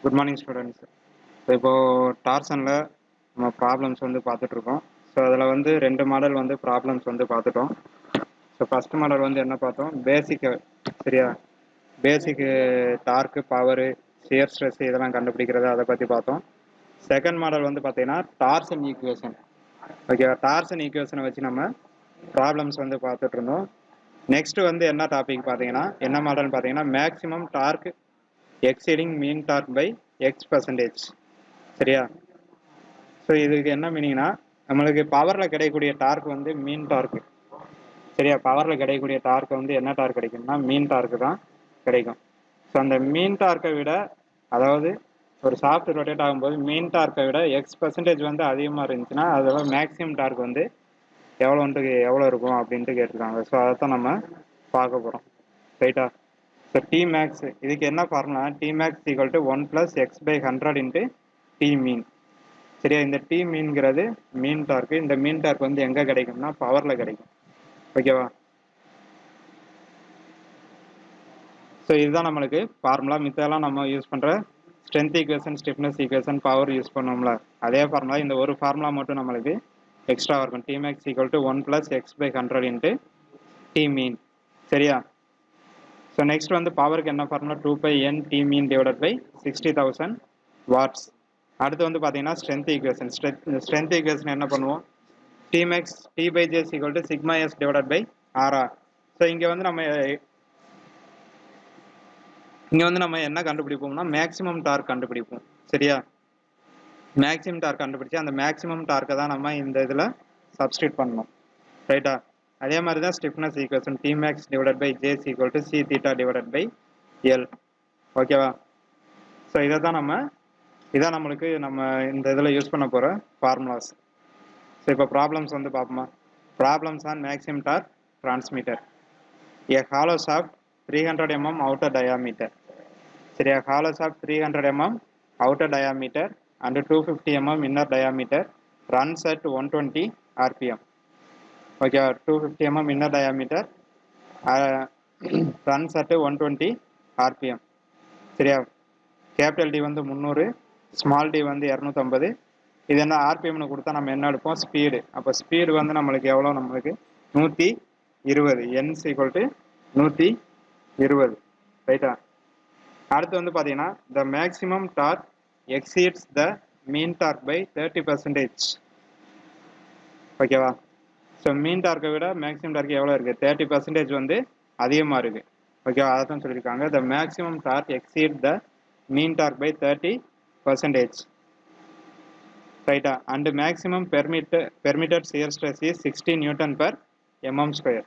Good morning students. இப்போ டார்சனில் நம்ம problems வந்து பார்த்துட்ருக்கோம். ஸோ அதில் வந்து 2 மாடல் வந்து ப்ராப்ளம்ஸ் வந்து பார்த்துட்டோம். ஸோ ஃபஸ்ட் மாடல் வந்து என்ன பார்த்தோம், பேசிக்கு, சரியா, பேசிக்கு டார்க்கு, பவரு, ஷியர் ஸ்ட்ரெஸ் இதெல்லாம் கண்டுபிடிக்கிறது அதை பற்றி பார்த்தோம். செகண்ட் மாடல் வந்து பார்த்தீங்கன்னா டார்சன் ஈக்குவேஷன். ஓகே, டார்சன் ஈக்குவேஷனை வச்சு நம்ம ப்ராப்ளம்ஸ் வந்து பார்த்துட்டு இருந்தோம். நெக்ஸ்ட் வந்து என்ன டாபிக் பார்த்தீங்கன்னா, என்ன மாடல்னு பார்த்தீங்கன்னா maximum torque exceeding mean torque by X percentage. சரியா? ஸோ இதுக்கு என்ன மீனிங்னா, நம்மளுக்கு பவரில் கிடைக்கக்கூடிய டார்க் வந்து மீன் டார்க்கு. சரியா? பவரில் கிடைக்கக்கூடிய டார்க் வந்து என்ன டார்க் கிடைக்கும்னா மீன் டார்க்கு தான் கிடைக்கும். ஸோ அந்த மீன் டார்க்கை விட, அதாவது ஒரு சாஃப்ட் ரொட்டேட் ஆகும்போது மீன் டார்க்கை விட எக்ஸ் பர்சன்டேஜ் வந்து அதிகமாக இருந்துச்சுன்னா அதோட மேக்ஸிமம் டார்க் வந்து எவ்வளோ இருக்கும் அப்படின்ட்டு கேட்டிருக்காங்க. ஸோ அதை தான் நம்ம பார்க்க போகிறோம். ரைட்டா? ஸோ டி மேக்ஸ் இதுக்கு என்ன formula, T max equal to 1 + x/100 into T mean. சரியா? இந்த டி மீன்கிறது மீன் டார்க்கு. இந்த மீன் டார்க் வந்து எங்கே கிடைக்கும்னா பவரில் கிடைக்கும். ஓகேவா? ஸோ இதுதான் நம்மளுக்கு ஃபார்முலா. மித்தெல்லாம் நம்ம யூஸ் பண்ணுற strength equation, stiffness equation, power use பண்ணோம்ல, அதே ஃபார்முலா. இந்த ஒரு ஃபார்முலா மட்டும் நம்மளுக்கு எக்ஸ்ட்ரா இருக்கும். T max equal to 1 + x/100 into T mean. சரியா? ஸோ நெக்ஸ்ட் வந்து பவருக்கு என்ன formula, 2πn T mean divided by 60,000 watts. அடுத்து வந்து பார்த்தீங்கன்னா ஸ்ட்ரென்த் ஈக்குவேஷன். ஸ்ட்ரென்த் ஈக்குவேஷன் என்ன பண்ணுவோம், T max T by J's equal to sigma S divided by RR. So இங்கே வந்து நம்ம என்ன கண்டுபிடிப்போம்னா மேக்ஸிமம் டார்க் கண்டுபிடிப்போம். சரியா? மேக்ஸிமம் டார்க் கண்டுபிடிச்சி அந்த மேக்ஸிமம் டார்க்கை தான் நம்ம இந்த இதில் சப்ஸ்டியூட் பண்ணணும். ரைட்டா? அதே மாதிரி தான் stiffness equation, T max divided by J's equal to C theta divided by L. ஓகேவா? ஸோ இதான் நம்மளுக்கு நம்ம இந்த இதில் யூஸ் பண்ண போகிற ஃபார்முலாஸ். ஸோ இப்போ ப்ராப்ளம்ஸ் வந்து பார்ப்போமா. Problems on maximum torque transmitter. A hollow shaft 300 mm outer diameter. சரியா? hollow shaft 300 mm outer diameter and 250 mm inner diameter runs at 120 rpm. Okay, 250 mm inner diameter runs at 120 rpm. சரியா? Capital D வந்து 300, small D வந்து 250. இது என்ன ஆர்பிஎம்னு கொடுத்தா நம்ம என்ன எடுப்போம், ஸ்பீடு. அப்போ ஸ்பீடு வந்து நம்மளுக்கு எவ்வளோ, நம்மளுக்கு 120. Ns equal to 120. ரைட்டா? அடுத்து வந்து பார்த்தீங்கன்னா the maximum torque exceeds the mean torque by 30%. ஓகேவா? ஸோ மீன் டார்க்கை விட மேக்ஸிமம் டார்க் எவ்வளோ இருக்குது, 30% வந்து அதிகமாக இருக்குது. ஓகேவா? அதை தான் சொல்லியிருக்காங்க. The maximum torque exceed the mean torque by 30%. ரைட்டா? And maximum permitted shear stress is 60 Nm/mm².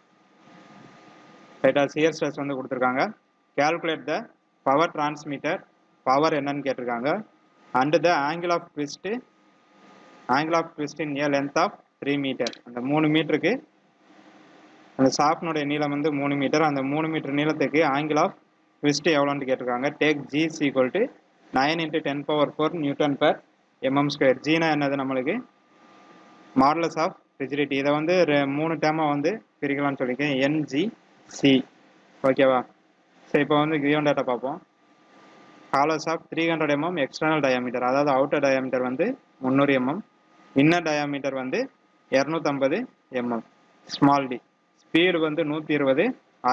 ரைட்டா? சியர் ஸ்ட்ரெஸ் வந்து கொடுத்துருக்காங்க. Calculate the power transmitter, power என்னன்னு கேட்டிருக்காங்க. And the angle of twist in a length of 3 meter. அந்த 3 மீட்டருக்கு அந்த ஷாஃப்டினுடைய நீளம் வந்து 3 மீட்டர். அந்த 3 மீட்டர் நீளத்துக்கு ஆங்கிள் ஆஃப் ட்விஸ்ட் எவ்வளோன்னு கேட்டிருக்காங்க. Take G equal to 9 × 10⁴ Nm². Jeena என்னது, நம்மளுக்கு மாடுலஸ் ஆஃப் ரிஜிடிட்டி. இதை வந்து 3 டேர்மாக வந்து பிரிக்கலாம்னு சொல்லியிருக்கேன், NGC. ஓகேவா? ஸோ இப்போ வந்து கிவன் டேட்டா பார்ப்போம். Hollow shaft 300 mm external diameter, அதாவது அவுட்டர் டயாமீட்டர் வந்து 300 mm, இன்னர் டயாமீட்டர் வந்து 250 mm, ஸ்மால் டி. ஸ்பீடு வந்து 120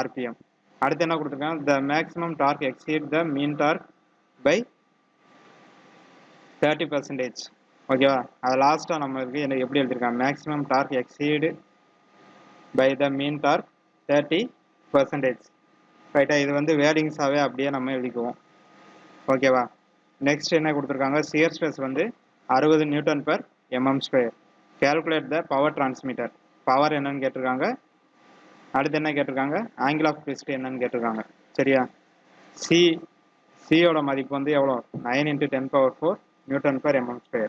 rpm. அடுத்து என்ன கொடுத்துருக்காங்க, the maximum torque exceed the mean torque by 30%. ஓகேவா? அது லாஸ்ட்டாக நம்மளுக்கு என்ன எப்படி எழுதியிருக்காங்க, maximum torque exceed by the mean torque 30%. ரைட்டா? இது வந்து வேர்டிங்ஸாகவே அப்படியே நம்ம எழுதிக்குவோம். ஓகேவா? நெக்ஸ்ட் என்ன கொடுத்துருக்காங்க, சியர் ஸ்ட்ரெஸ் வந்து 60 Nm/mm². கேல்குலேட் த பவர் டிரான்ஸ்மிட்டர், பவர் என்னன்னு கேட்டிருக்காங்க. அடுத்து என்ன கேட்டிருக்காங்க, ஆங்கிள் ஆஃப் ட்விஸ்ட் என்னன்னு கேட்டிருக்காங்க. சரியா? சியோட மதிப்பு வந்து எவ்வளோ, 9 × 10⁴ Nm/mm².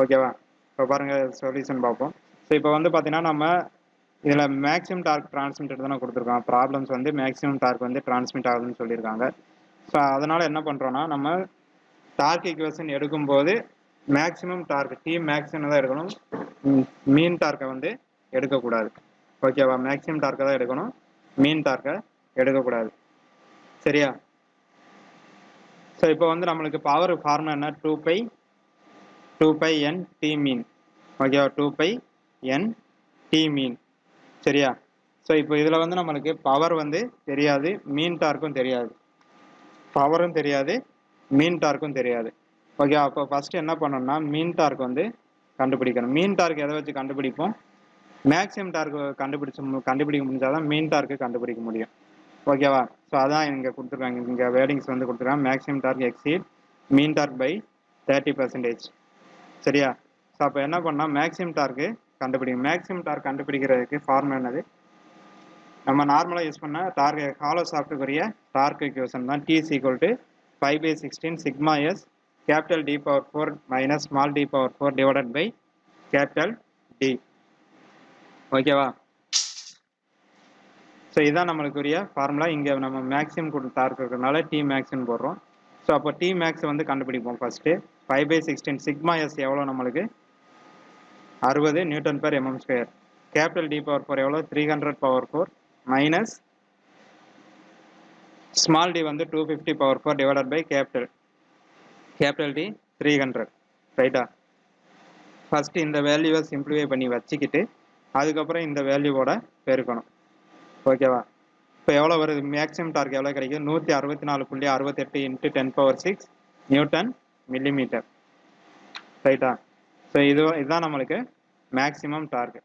ஓகேவா? இப்போ பாருங்கள் சொல்யூஷன் பார்ப்போம். ஸோ இப்போ வந்து பார்த்தீங்கன்னா நம்ம இதில் மேக்ஸிமம் டார்க் டிரான்ஸ்மிட்டர் தானே கொடுத்துருக்காங்க. ப்ராப்ளம்ஸ் வந்து மேக்ஸிமம் டார்க் வந்து டிரான்ஸ்மிட் ஆகுதுன்னு சொல்லியிருக்காங்க. ஸோ அதனால் என்ன பண்ணுறோன்னா, நம்ம டார்க் ஈக்குவேஷன் எடுக்கும்போது மேக்ஸிமம் டார்க் டி மேக்ஸிமம் தான் எடுக்கணும், மீன் டார்க்கை வந்து எடுக்கக்கூடாது. ஓகேவா? மேக்ஸிமம் டார்க்கை தான் எடுக்கணும், மீன் டார்க்கை எடுக்கக்கூடாது. சரியா? ஸோ இப்போ வந்து நம்மளுக்கு பவர் ஃபார்முலா என்ன, 2π n t மீன். ஓகேவா, 2π n t மீன். சரியா. ஸோ இப்போ இதில் வந்து நம்மளுக்கு பவர் வந்து தெரியாது, மீன் டார்க்கும் தெரியாது. பவரும் தெரியாது, மீன் டார்க்கும் தெரியாது. ஓகே, அப்போ ஃபர்ஸ்ட் என்ன பண்ணணும்னா மீன் டார்க் வந்து கண்டுபிடிக்கணும். மீன் டார்க் எதை வச்சு கண்டுபிடிப்போம், மேக்ஸிமம் டார்க் கண்டுபிடிக்க முடிஞ்சாதான் மீன் டார்க்கு கண்டுபிடிக்க முடியும். ஓகேவா. ஸோ அதான் இங்கே கொடுத்துருக்காங்க, இங்கே வேர்டிங்ஸ் வந்து கொடுத்துருக்காங்க, maximum torque exceed mean torque by 30%. சரியா. ஸோ அப்போ என்ன பண்ணால் மேக்ஸிமம் டார்க்கு கண்டுபிடிக்கும். மேக்ஸிமம் டார்க் கண்டுபிடிக்கிறதுக்கு ஃபார்முலா என்னது, நம்ம நார்மலாக யூஸ் பண்ண டார்க் ஹாலோ சாஃப்ட்டுக்குரிய டார்க் ஈக்குவேஷன் தான், T = 5/16 sigma S capital D power 4 minus small d power 4 divided by capital D. ஓகேவா. ஸோ இதுதான் நம்மளுக்குரிய ஃபார்முலா. இங்கே நம்ம மேக்ஸிமம் டார்க் இருக்கிறதுனால T மேக்ஸ்ன்னு போடுறோம். ஸோ அப்போ T மேக்ஸ் வந்து கண்டுபிடிப்போம். ஃபஸ்ட்டு 5/16 சிக்மா எஸ் எவ்வளோ நம்மளுக்கு 60 Nm/mm². கேபிட்டல் D பவர் 4 எவ்வளோ 300 பவர் 4 மைனஸ் ஸ்மால் d வந்து 250 power 4 divided by capital D 300. ரைட்டா. ஃபர்ஸ்ட் இந்த வேல்யூவை சிம்பிளிஃபை பண்ணி வச்சுக்கிட்டு அதுக்கப்புறம் இந்த வேல்யூவோட பெருக்கணும். ஓகேவா. இப்போ எவ்வளோ வருது, மேக்ஸிமம் டார்க் எவ்வளோ கிடைக்கும், 164.68 × 10⁶ நியூட்டன் மில்லிமீட்டர். ரைட்டா. ஸோ இதுதான் நம்மளுக்கு மேக்ஸிமம் டார்க்.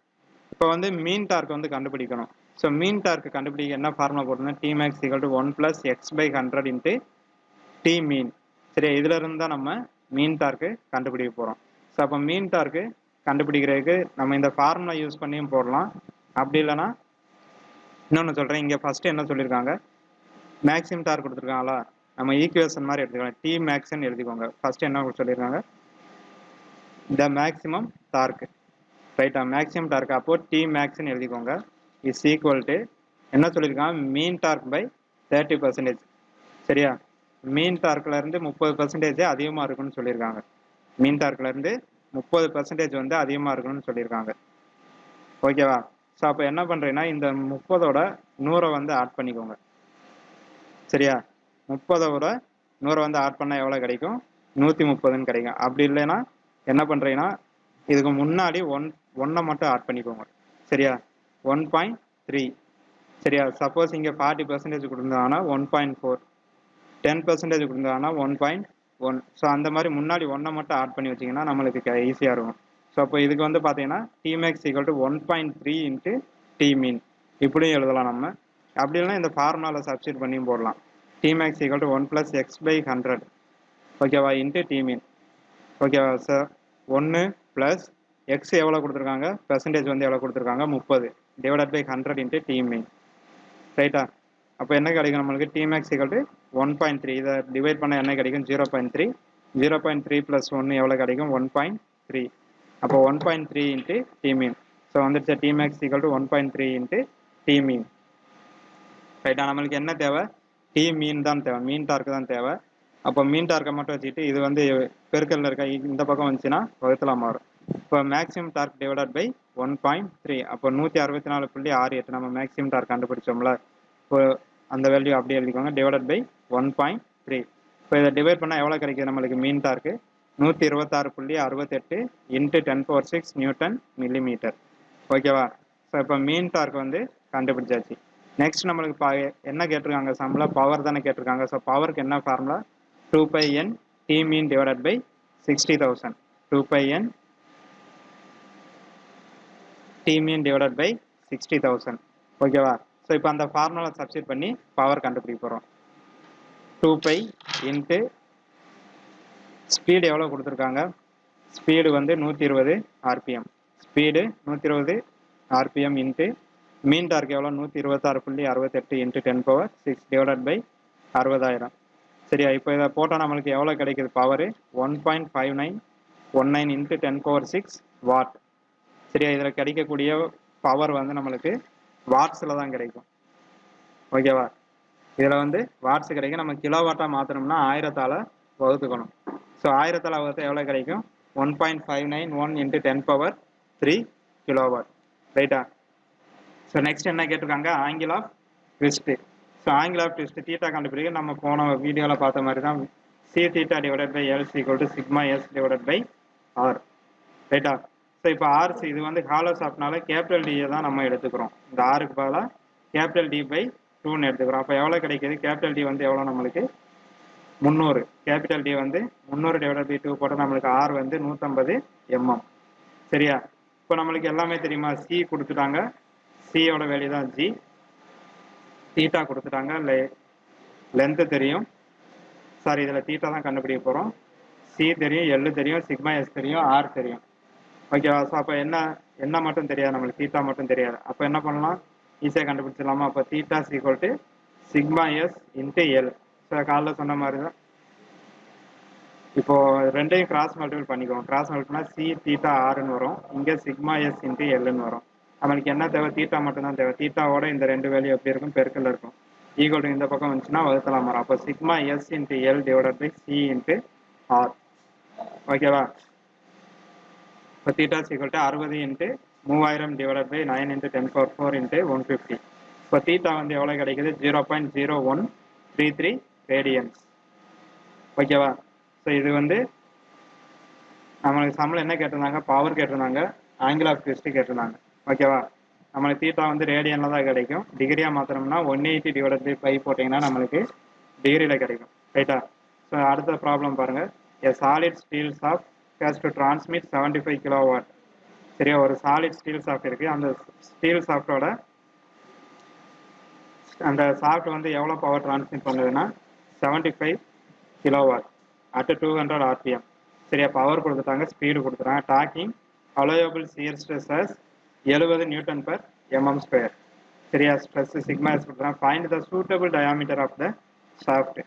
இப்போ வந்து மீன் டார்க் வந்து கண்டுபிடிக்கணும். ஸோ மீன் டார்க் கண்டுபிடிக்க என்ன ஃபார்முலா போட்டோம்னா Tmax = 1 + x/100 × T மீன். சரி, இதுல இருந்து தான் நம்ம மீன் டார்க்கு கண்டுபிடிக்க போகிறோம். ஸோ அப்போ மீன் டார்க்கு கண்டுபிடிக்கிறதுக்கு நம்ம இந்த ஃபார்முலா யூஸ் பண்ணியும் போடலாம். அப்படி இல்லைன்னா இன்னொன்று சொல்கிறேன், இங்கே ஃபஸ்ட்டு என்ன சொல்லியிருக்காங்க, மேக்ஸிமம் டார்க் கொடுத்துருக்காங்களா, நம்ம ஈக்குவேஷன் மாதிரி எடுத்துக்கலாம், T மேக்ஸ்ன்னு எழுதிக்கோங்க. ஃபஸ்ட்டு என்ன சொல்லியிருக்காங்க, த மேக்ஸிமம் டார்க். ரைட்டா, மேக்ஸிமம் டார்க். அப்போ T மேக்ஸ்ன்னு எழுதிக்கோங்க இஸ் ஈக்குவல் டு என்ன சொல்லியிருக்காங்க, மீன் டார்க் பை 30%. சரியா. மீன் டார்க்ல இருந்து 30% அதிகமாக இருக்குன்னு சொல்லியிருக்காங்க. மீன் டார்க்ல இருந்து 30% வந்து அதிகமாக இருக்கணும்னு சொல்லியிருக்காங்க. ஓகேவா. ஸோ அப்போ என்ன பண்ணுறீங்கன்னா இந்த 30ஓட 100 வந்து ஆட் பண்ணிக்கோங்க. சரியா. 30ஓட 100 வந்து ஆட் பண்ணால் எவ்வளோ கிடைக்கும், 130ன்னு கிடைக்கும். அப்படி இல்லைன்னா என்ன பண்ணுறீங்கன்னா இதுக்கு முன்னாடி ஒன்றை மட்டும் ஆட் பண்ணிக்கோங்க. சரியா, 1.3. சரியா. சப்போஸ் இங்கே 40% கொடுத்தாங்கன்னா 1.4, 10% கொடுத்தாங்கன்னா 1.1. ஸோ அந்த மாதிரி முன்னாடி ஒன்றை மட்டும் ஆட் பண்ணி வச்சிங்கன்னா நம்மளுக்கு ஈஸியாக இருக்கும். ஸோ அப்போ இதுக்கு வந்து பார்த்தீங்கன்னா Tmax = 1.3 × T மீன் இப்படியும் எழுதலாம் நம்ம. அப்படி இல்லைன்னா இந்த ஃபார்முலாவில் சப்ஸ்டிட் பண்ணியும் போடலாம். Tmax = 1 + x/100. ஓகேவா, இன்ட்டு T மீன். ஓகேவா சார். 1 ப்ளஸ் எக்ஸ் எவ்வளோ கொடுத்துருக்காங்க, பெர்சன்டேஜ் வந்து எவ்வளோ கொடுத்துருக்காங்க 30 டிவைடட் பை 100 × T மீன். ரைட்டா. அப்போ என்ன கிடைக்கும் நம்மளுக்கு, Tmax = 1.3. இதை டிவைட் பண்ணால் என்ன கிடைக்கும், 0.3. 0.3 + 1 எவ்வளோ கிடைக்கும், 1.3. அப்போ 1.3 × T மீன். ஸோ வந்துடுச்சு, Tmax = 1.3 × T மீன். ரைட்டா. நம்மளுக்கு என்ன தேவை, T மீன் தான் தேவை, மீன் டார்க் தான் தேவை. அப்போ மீன் டார்க்கை மட்டும் வச்சுக்கிட்டு இது வந்து பெருக்கல்ல இருக்க இந்த பக்கம் வந்துச்சுன்னா வகுத்துல மாறும். இப்போ மேக்ஸிமம் டார்க் டிவைடட் பை 1.3. அப்போ 164.68 நம்ம மேக்ஸிமம் டார்க் கண்டுபிடிச்சோம்ல, இப்போ அந்த வேல்யூ அப்படியே எழுதிக்கோங்க, டிவைடட் பை 1.3. இப்போ இதை டிவைட் பண்ணால் எவ்வளோ கிடைக்குது நம்மளுக்கு, மீன் டார்க்கு 126.68 × 10⁶ நியூட்டன் மில்லிமீட்டர். ஓகேவா. ஸோ இப்போ மீன் டார்க் வந்து கண்டுபிடிச்சாச்சு. நெக்ஸ்ட் நம்மளுக்கு என்ன கேட்டிருக்காங்க, சம்பளம் பவர் தானே கேட்டிருக்காங்க. ஸோ பவருக்கு என்ன formula, 2π n T mean divided by 60,000. 2π n T mean divided by 60,000. ஓகேவா. ஸோ இப்போ அந்த ஃபார்முலா சப்ஸ்டிட் பண்ணி பவர் கண்டுபிடிக்க போகிறோம். 2π இன்ட்டு ஸ்பீடு எவ்வளோ கொடுத்துருக்காங்க, ஸ்பீடு வந்து 120 RPM. Speed 120 RPM into mean dark எவ்வளோ, 126.68 × 10⁶ டிவைடட் பை 60,000. சரியா. இப்போ இதை போட்டால் நம்மளுக்கு எவ்வளோ கிடைக்குது, பவர் 1.5919 × 10⁶ வாட். சரியா. இதில் கிடைக்கக்கூடிய பவர் வந்து நம்மளுக்கு வாட்ஸில் தான் கிடைக்கும். ஓகேவா. இதில் வந்து வாட்ஸ் கிடைக்கும். நம்ம கிலோவாட்டாக மாற்றணும்னா 1000ஆல் வகுத்துக்கணும். ஸோ 1000ஆல் வகுத்தா எவ்வளோ கிடைக்கும், 1.591 × 10⁻³ கிலோவாட். ரைட்டா. ஸோ நெக்ஸ்ட் என்ன கேட்டிருக்காங்க, angle of twist. So angle of twist theta கண்டுபிடிக்க நம்ம போன வீடியோவில் பார்த்த மாதிரி தான் C theta divided by L is equal to sigma S divided by R. ரைட்டா? ஸோ இப்போ ஆர்சி இது வந்து ஹாலோ ஷாப்ட்னால கேபிட்டல் டியை தான் நம்ம எடுத்துக்கிறோம். இந்த ஆருக்கு பதிலாக கேபிட்டல் டி பை 2ன்னு எடுத்துக்கிறோம். அப்போ எவ்வளோ கிடைக்குது? கேபிட்டல் டி வந்து எவ்வளோ நம்மளுக்கு 300. கேபிட்டல் டி வந்து 300 டிவைட் பை 2 போட்டால் நம்மளுக்கு ஆர் வந்து 150 mm. சரியா? இப்போ நம்மளுக்கு எல்லாமே தெரியுமா? சி கொடுத்துட்டாங்க, சியோட வேல்யூ தான் ஜி. தீட்டா கொடுத்துட்டாங்க, லென்த்து தெரியும். சாரி, இதில் தீட்டா தான் கண்டுபிடிக்க போகிறோம். சி தெரியும், எல் தெரியும், சிக்மா எஸ் தெரியும், ஆர் தெரியும். ஓகேவா? ஸோ அப்போ என்ன மட்டும் தெரியாது நம்மளுக்கு, தீட்டா மட்டும் தெரியாது. அப்போ என்ன பண்ணலாம்? ஈஸியாக கண்டுபிடிச்சிடலாமா? அப்போ theta equal to sigma S into L. So காலைல சொன்ன மாதிரி தான் இப்போ ரெண்டையும் கிராஸ் மல்டிபிள் பண்ணிக்குவோம். கிராஸ் மல்டிபிள்னா சி தீட்டா ஆர்னு வரும், இங்கே சிக்மா எஸ் இன்ட்டு எல்னு வரும். நம்மளுக்கு என்ன தேவை? தீட்டா மட்டும் தான் தேவை. தீட்டாவோட இந்த ரெண்டு வேல்யூ எப்படி இருக்கும்? பெருக்கல் இருக்கும். ஈக்குவல் டு இந்த பக்கம் வந்துச்சுன்னா வகுத்தலாம் வரும். அப்போ sigma S into L divided by C into R. ஓகேவா? இப்போ theta equal to 60 into 3000 divided by 9 into 10⁴ into 150. இப்போ தீட்டா வந்து எவ்வளோ கிடைக்குது? 0.0133 ரேடியன்ஸ். ஓகேவா? ஸோ இது வந்து நம்மளுக்கு சம்பளம் என்ன கேட்டிருந்தாங்க? பவர் கேட்டிருந்தாங்க, ஆங்கிள் ஆஃப் ட்விஸ்ட் கேட்டிருந்தாங்க. ஓகேவா? நம்மளுக்கு தீட்டா வந்து ரேடியனில் தான் கிடைக்கும். டிகிரியாக மாத்திரம்னா 180 டிவைடட் பை 5 போட்டிங்கன்னா நம்மளுக்கு டிகிரியில் கிடைக்கும். ரைட்டா? ஸோ அடுத்த ப்ராப்ளம் பாருங்கள். எ solid steel shaft has to transmit 75 kilowatt. சரியா? ஒரு சாலிட் ஸ்டீல் ஷாஃப்ட் இருக்குது. அந்த ஸ்டீல் ஷாஃப்டோட அந்த ஷாஃப்ட் வந்து எவ்வளோ பவர் டிரான்ஸ்மிட் பண்ணுதுன்னா 75 கிலோவாட் அட் 200 RPM. சரியா? பவர் கொடுத்துட்டாங்க, ஸ்பீடு கொடுத்துட்டாங்க. Taking allowable shear stress 70 Nm². சரியா? ஸ்ட்ரெஸ் சிக்மா எஸ் கொடுத்துறாங்க. Find the suitable diameter of the shaft.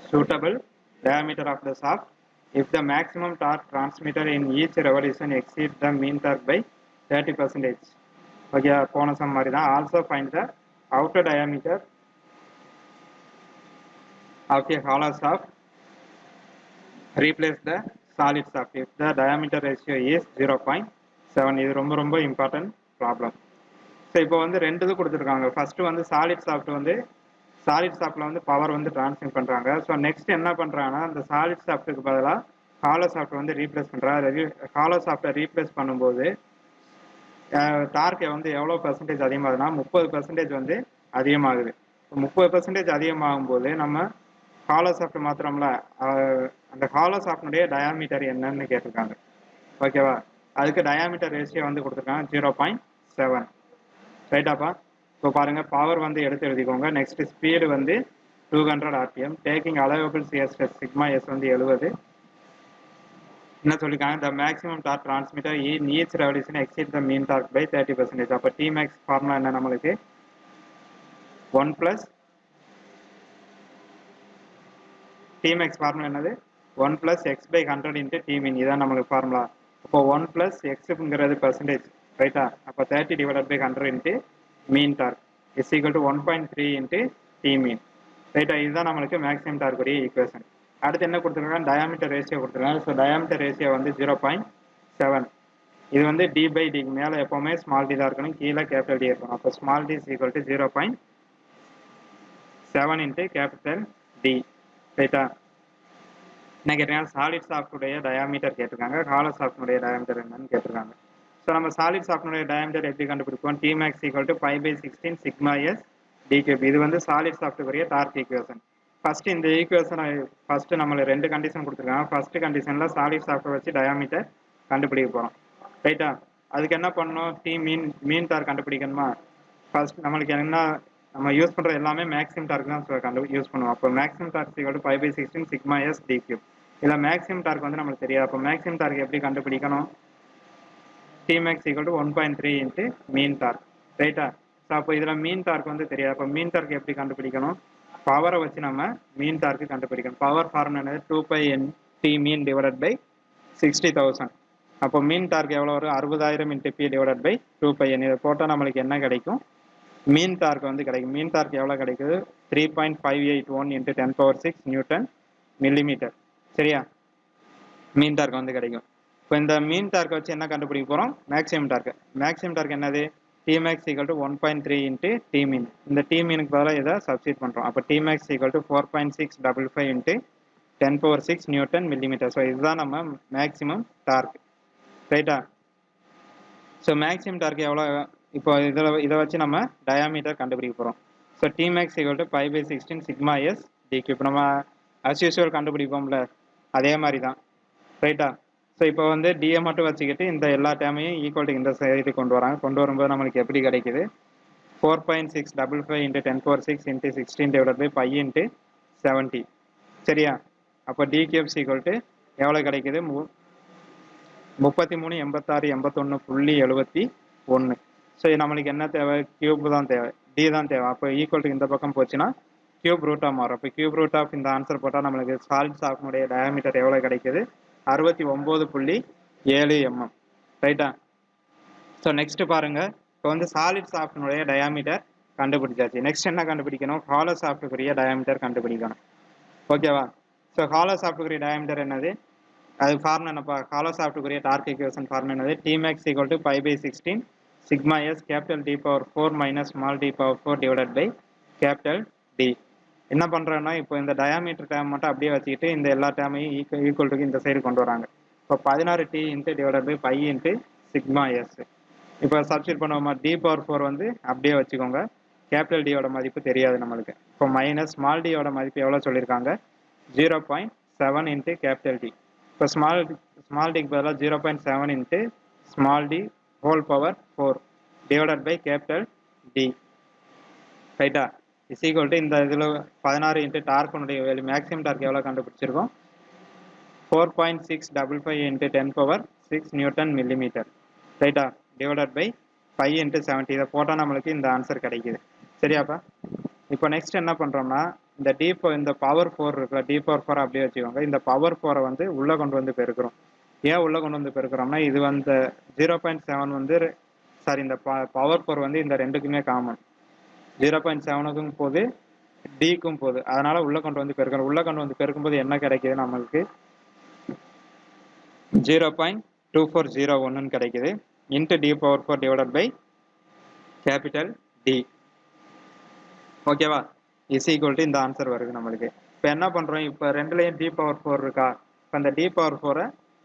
Suitable diameter of the shaft if the maximum torque transmitted in each revolution exceeds the mean torque by 30%. Okay, போன some மாதிரி தான். Also find the outer diameter of a hollow shaft. Replace the solid shaft if the diameter ratio is 0.7. இது ரொம்ப ரொம்ப important problem. So இப்போ வந்து ரெண்டு இது கொடுத்துருக்காங்க. ஃபர்ஸ்ட் வந்து சாலிட் ஷாஃப்ட்ல வந்து பவர் வந்து டிரான்ஸ்மிட் பண்ணுறாங்க. ஸோ நெக்ஸ்ட் என்ன பண்ணுறாங்கன்னா, அந்த சாலிட் ஷாஃப்ட்டுக்கு பதிலாக ஹாலோ ஷாஃப்ட் வந்து ரீப்ளேஸ் பண்ணுறாங்க. ஹாலோ ஷாஃப்ட்டை ரீப்ளேஸ் பண்ணும்போது டார்க் வந்து எவ்வளோ பெர்சன்டேஜ் அதிகமாகுதுன்னா 30% வந்து அதிகமாகுது. 30% அதிகமாகும் போது நம்ம ஹாலோ ஷாஃப்ட் மாத்திரம்ல அந்த ஹாலோ ஷாஃப்டுடைய டயாமீட்டர் என்னன்னு கேட்டிருக்காங்க. ஓகேவா? அதுக்கு டயாமீட்டர் ரேஷியோ வந்து கொடுத்துருக்காங்க 0.7. ரைட்டாப்பா? இப்போ பாருங்க, பவர் வந்து எடுத்து எழுதிக்கோங்க. நெக்ஸ்ட் ஸ்பீடு வந்து 200 RPM. Taking allowable shear stress sigma S வந்து 70. என்ன சொல்லியிருக்காங்க? The maximum torque transmitter in each revolution exceed the mean torque by 30%. அப்போ டி மேக்ஸ் ஃபார்முலா என்ன நம்மளுக்கு? 1 + டி மேக்ஸ் ஃபார்முலா என்னது? 1 + x/100 இன்ட்டு டி மீன். இதான் நம்மளுக்கு ஃபார்முலா. அப்போ 1 + எக்ஸுங்கிறது பெர்சன்டேஜ். ரைட்டா? அப்போ 30 divided by 100 into mean torque is equal to 1.3 into T mean. ரைட்டா? இதுதான் நம்மளுக்கு மேக்ஸிமம் டார்க் உடைய ஈக்குவேஷன். அடுத்து என்ன கொடுத்துருக்காங்க? டயாமீட்டர் ரேஷியோ கொடுத்துருக்காங்க. ஸோ டயாமீட்டர் ரேஷியோ வந்து 0.7. இது வந்து டி பை டி, மேலே எப்போவுமே ஸ்மால் டி தான் இருக்கணும், கீழே கேபிட்டல் டி இருக்கணும். அப்போ small D is equal to 0.7 into capital D. ரைட்டா? என்ன கேட்டிருக்காங்க? சாலிட் ஷாஃப்டுடைய டயாமீட்டர் கேட்டிருக்காங்க, ஹாலோ ஷாஃப்டுடைய டயாமீட்டர் என்னன்னு கேட்டிருக்காங்க. ஸோ நம்ம சாலிட் ஷாஃப்டுடைய டயாமீட்டர் எப்படி கண்டுபிடிப்போம்? T max equal to 5/16 sigma S D cube. இது வந்து சாலிட் ஷாஃப்டுக்குரிய டார்க் ஈக்குவேஷன். ஃபர்ஸ்ட் இந்த ஈக்குவேஷனை ஃபர்ஸ்ட் நம்மள ரெண்டு கண்டிஷன் கொடுத்துருக்காங்க. ஃபர்ஸ்ட் கண்டிஷன்ல சாலிட் ஷாஃப்ட்டை வச்சு டயாமீட்டர் கண்டுபிடிக்க போகிறோம். ரைட்டா? அதுக்கு என்ன பண்ணணும்? டி மீன் டார்க் கண்டுபிடிக்கணுமா? ஃபர்ஸ்ட் நம்மளுக்கு என்ன, நம்ம யூஸ் பண்ணுற எல்லாமே மேக்ஸிமம் டார்க் தான் யூஸ் பண்ணுவோம். அப்போ maximum torque equal to 5/16 sigma S D cube. இதில் மேக்ஸிமம் டார்க் வந்து நம்மளுக்கு தெரியாது. அப்போ மேக்ஸிமம் டார்க் எப்படி கண்டுபிடிக்கணும்? T max equal to 1.3 into mean torque. ரைட்டா? ஸோ அப்போ இதில் மீன் டார்க் வந்து தெரியாது. அப்போ மீன் டார்க் எப்படி கண்டுபிடிக்கணும்? பவரை வச்சு நம்ம மீன் டார்க்கு கண்டுபிடிக்கணும். பவர் ஃபார்முலா என்னது? 2πn T mean divided by 60,000. அப்போ மீன் டார்க் எவ்வளோ வரும்? 60,000 into B divided by 2πn. இதை போட்டால் நம்மளுக்கு என்ன கிடைக்கும்? மீன் டார்க் வந்து கிடைக்கும். மீன் டார்க் எவ்வளோ கிடைக்குது? 3.581 இன்ட்டு 10⁶ நியூட்டன் மில்லிமீட்டர். சரியா? மீன் டார்க் வந்து கிடைக்கும். இப்போ இந்த மீன் டார்க் வச்சு என்ன கண்டுபிடிக்க போகிறோம்? Maximum torque. மேக்ஸிமம் டார்க் என்னது? T max equal to 1.3 into T mean. இந்த டி மீனுக்கு பதிலாக இதை சப்ஸ்டிட் பண்ணுறோம். அப்போ T max equal to 4.655 into 10⁶ newton millimetre. So இதுதான் நம்ம மேக்ஸிமம் டார்க், ரைட்டா? ஸோ மேக்ஸிமம் டார்க் எவ்வளோ? இப்போ இதை வச்சு நம்ம டயாமீட்டர் கண்டுபிடிக்க போகிறோம். So Tmax = 5/16 sigma S d cube. இப்போ நம்ம அஸ் யூஸ்வல் கண்டுபிடிப்போம்ல, அதே மாதிரி தான், ரைட்டா? ஸோ இப்போ வந்து டிஏ மட்டும் வச்சுக்கிட்டு இந்த எல்லா டேமையும் ஈக்குவல் டு இந்த சைடு கொண்டு வராங்க. கொண்டு வரும்போது நம்மளுக்கு எப்படி கிடைக்குது? 4.655 × 10⁶ × 16/π × 70. சரியா? அப்போ d³ எவ்வளோ கிடைக்குது? 33 86 81.71. ஸோ நம்மளுக்கு என்ன தேவை? கியூப் தான் தேவை, டி தான் தேவை. அப்போ ஈக்குவல் டு இந்த பக்கம் போச்சுன்னா கியூப் ரூட்டாக மாறும். அப்போ கியூப் ரூட் ஆஃப் இந்த ஆன்சர் போட்டால் நம்மளுக்கு சாலிட் சாஃப்டினுடைய டயாமீட்டர் எவ்வளோ கிடைக்குது? 69.7 mm, ரைட்டா? ஸோ நெக்ஸ்ட் பாருங்க, இப்போ வந்து சாலிட் சாஃப்டினுடைய டயாமீட்டர் கண்டுபிடிச்சாச்சு. நெக்ஸ்ட் என்ன கண்டுபிடிக்கணும்? ஹாலோ சாஃப்ட்டுக்குரிய டயாமீட்டர் கண்டுபிடிக்கணும். ஓகேவா? ஸோ ஹாலோ சாஃப்ட்டுக்குரிய டயாமீட்டர் என்னது? அது ஃபார்முலா என்னப்பா? ஹாலோ சாஃப்ட்டுக்குரிய டார்க் ஈக்குவேஷன் ஃபார்முலா என்னது? Tmax = 5/16 sigma S capital D⁴ minus small d⁴ D. என்ன பண்ணுறோன்னா, இப்போ இந்த டயாமீட்டர் டேம் மட்டும் அப்படியே வச்சுக்கிட்டு இந்த எல்லா டேமையும் ஈக்குவல் டு இந்த சைடு கொண்டு வராங்க. இப்போ 16T × π × சிக்மா எஸ். இப்போ சப்ஸ்டிட் பண்ணுவோமா? D⁴ வந்து அப்படியே வச்சுக்கோங்க. கேபிட்டல் டியோட மதிப்பு தெரியாது நம்மளுக்கு. இப்போ மைனஸ் ஸ்மால் டியோட மதிப்பு எவ்வளோ சொல்லியிருக்காங்க? 0.7 × கேபிட்டல் டி. இப்போ ஸ்மால் டிக்கு பதிலாக 0.7 × small D whole power 4 divided by capital D, ரைட்டா? இஸ் ஈக்குவல் டு இந்த இதில் 16 × டார்க்குனுடைய வேல்யூ, மேக்ஸிமம் டார்க் எவ்வளோ கண்டுபிடிச்சிருக்கோம்? 4.655 × 10⁶ நியூட்டன் மில்லிமீட்டர், ரைட்டா? Divided by π × 70. இதை போட்டால் நம்மளுக்கு இந்த ஆன்சர் கிடைக்குது. சரியாப்பா? இப்போ நெக்ஸ்ட் என்ன பண்ணுறோம்னா, இந்த பவர் 4 இருக்குல்ல, D⁴ அப்படியே வச்சுக்கோங்க. இந்த பவர் 4 வந்து உள்ளே கொண்டு வந்து பெருக்கிறோம். ஏன் உள்ளே கொண்டு வந்து பெருக்கிறோம்னா, இது வந்து 0.7 வந்து சாரி, இந்த பவர் 4 வந்து இந்த ரெண்டுக்குமே காமன். 0.7க்கும் போது, டிக்கும் போகுது. அதனால உள்ளே கொண்டு வந்து பெருக்கிறோம். உள்ளே கொண்டு வந்து பெருக்கும்போது என்ன கிடைக்குது நம்மளுக்கு? 0.2401 கிடைக்குது. Into D⁴ divided by capital D. ஓகேவா? இஸ் ஈக்குவல் டு இந்த ஆன்சர் வருது நம்மளுக்கு. இப்போ என்ன பண்ணுறோம்? இப்போ ரெண்டுலேயும் D⁴ இருக்கா? இப்போ இந்த D⁴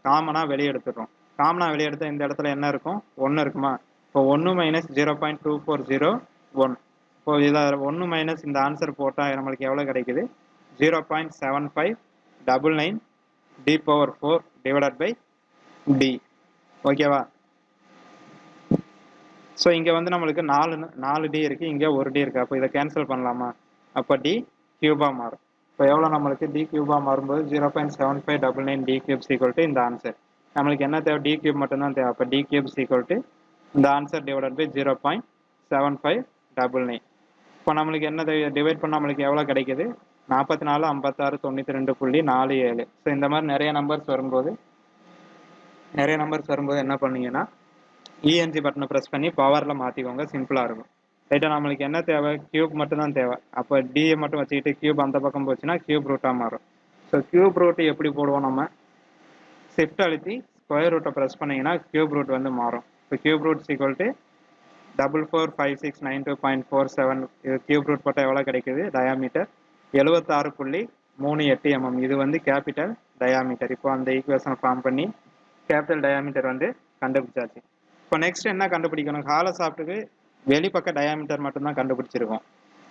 காமனாக வெளியே எடுத்துடுறோம். காமனாக வெளியே எடுத்தால் இந்த இடத்துல என்ன இருக்கும்? 1 இருக்குமா? இப்போ 1 மைனஸ் 0.2401. இப்போ இதை 1 மைனஸ் இந்த ஆன்சர் போட்டால் நம்மளுக்கு எவ்வளோ கிடைக்குது? 0.7599 D⁴ டிவைடட் பை டி. ஓகேவா? ஸோ இங்கே வந்து நம்மளுக்கு 4 டி இருக்குது, இங்கே 1 டி இருக்குது. அப்போ இதை கேன்சல் பண்ணலாமா? அப்போ டி கியூபாக மாறும். இப்போ எவ்வளோ நம்மளுக்கு? டி கியூபாக மாறும்போது 0.7599 D³ இந்த ஆன்சர். நம்மளுக்கு என்ன தேவை? D³ மட்டும்தான் தேவை. அப்போ D³ இந்த ஆன்சர் டிவைடட் பை 0.7599. இப்போ நம்மளுக்கு என்ன டிவைட் பண்ணால் நம்மளுக்கு எவ்வளோ கிடைக்குது? 44 56 92.47. ஸோ இந்த மாதிரி நிறைய நம்பர்ஸ் வரும்போது என்ன பண்ணீங்கன்னா, இஎன்ஜி பட்டனை ப்ரெஸ் பண்ணி பவரில் மாற்றிக்கோங்க, சிம்பிளாக இருக்கும். ரைட்டாக? நம்மளுக்கு என்ன தேவை? கியூப் மட்டும் தான் தேவை. அப்போ டியை மட்டும் வச்சுக்கிட்டு கியூப் அந்த பக்கம் போச்சுன்னா கியூப் ரூட்டாக மாறும். ஸோ கியூப் ரூட் எப்படி போடுவோம்? நம்ம ஷிஃப்ட் அழுத்தி ஸ்கொயர் ரூட்டை ப்ரெஸ் பண்ணிங்கன்னா கியூப் ரூட் வந்து மாறும். இப்போ கியூப் ரூட் ஈக்குவல் டு 445692.47. இது கியூப் ரூட் போட்டால் எவ்வளோ கிடைக்குது? Diameter 76.38 mm. இது வந்து கேபிட்டல் டயாமீட்டர். இப்போ அந்த ஈக்குவேஷனை ஃபார்ம் பண்ணி கேபிட்டல் டயாமீட்டர் வந்து கண்டுபிடிச்சாச்சு. இப்போ நெக்ஸ்ட் என்ன கண்டுபிடிக்கணும்? ஹாலோ சாஃப்ட்டுக்கு வெளிப்பக்க டயாமீட்டர் மட்டும்தான் கண்டுபிடிச்சிருக்கோம்.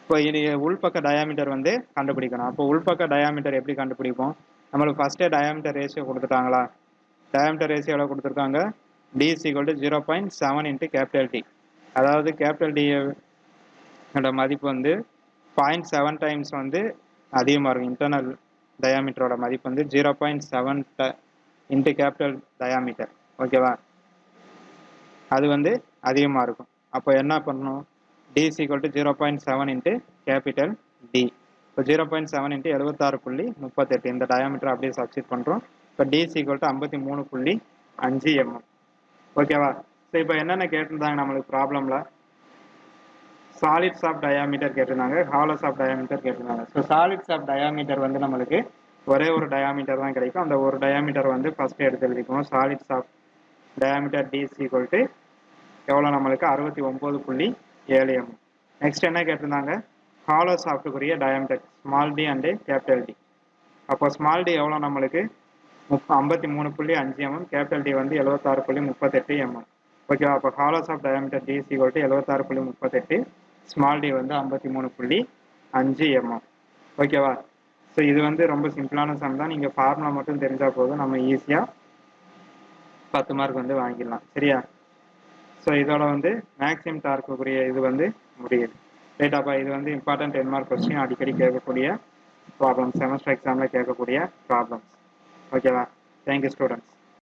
இப்போ இது உள்பக்க டயாமீட்டர் வந்து கண்டுபிடிக்கணும். அப்போ உள்பக்க டயாமீட்டர் எப்படி கண்டுபிடிப்போம்? நம்மளுக்கு ஃபஸ்ட்டே டயாமீட்டர் ரேஷியோ கொடுத்துட்டாங்களா? டயாமீட்டர் ரேஷியோ எவ்வளோ கொடுத்துருக்காங்க? D = 0.7 × capital D. அதாவது கேபிட்டல் டியோட மதிப்பு வந்து 0.7 டைம்ஸ் வந்து அதிகமாக இருக்கும். இன்டர்னல் டயாமீட்டரோட மதிப்பு வந்து 0.7 × கேபிட்டல் டயாமீட்டர். ஓகேவா? அது வந்து அதிகமாக இருக்கும். அப்போ என்ன பண்ணணும்? D = 0.7 × capital D. இப்போ 0.7 × 76.38 இந்த டயாமீட்டர் அப்படியே சப்ஸ்டிட் பண்ணுறோம். இப்போ D = 53.5 mm. ஓகேவா? ஸோ இப்போ என்னென்ன கேட்டிருந்தாங்க நம்மளுக்கு ப்ராப்ளமில்? சாலிட்ஸ் ஆஃப் டயாமீட்டர் கேட்டிருந்தாங்க, ஹாலோஸ் ஆஃப் டயாமீட்டர் கேட்டிருந்தாங்க. ஸோ சாலிட்ஸ் ஆஃப் டயாமீட்டர் வந்து நம்மளுக்கு ஒரே ஒரு டயாமீட்டர் தான் கிடைக்கும். அந்த ஒரு டயாமீட்டர் வந்து ஃபஸ்ட்டு எடுத்து எழுதிக்கணும். சாலிட்ஸ் ஆஃப் டயாமீட்டர் D = எவ்வளோ நம்மளுக்கு? 69.7 mm. நெக்ஸ்ட் என்ன கேட்டிருந்தாங்க? ஹாலோ சாஃப்ட்டுக்குரிய diameter small d and capital D. அப்போ ஸ்மால் டி எவ்வளோ நம்மளுக்கு 53.5 mm, கேபிட்டல் டி வந்து 76.38 mm. ஓகேவா? அப்போ hollows of diameter D = 76.38, small D வந்து 53.5 mm. ஓகேவா? ஸோ இது வந்து ரொம்ப சிம்பிளான சம் தான். நீங்கள் ஃபார்முலா மட்டும் தெரிஞ்சால் போதும், நம்ம ஈஸியாக 10 மார்க் வந்து வாங்கிடலாம். சரியா? ஸோ இதோட வந்து மேக்ஸிமம் டார்க்குரிய இது வந்து முடியுது. ரைட்? அப்போ இது வந்து இம்பார்ட்டன்ட் 10 மார்க் கொஸ்டின், அடிக்கடி கேட்கக்கூடிய ப்ராப்ளம்ஸ், செமஸ்டர் எக்ஸாமில் கேட்கக்கூடிய ப்ராப்ளம்ஸ். ஓகேவா? Thank you students.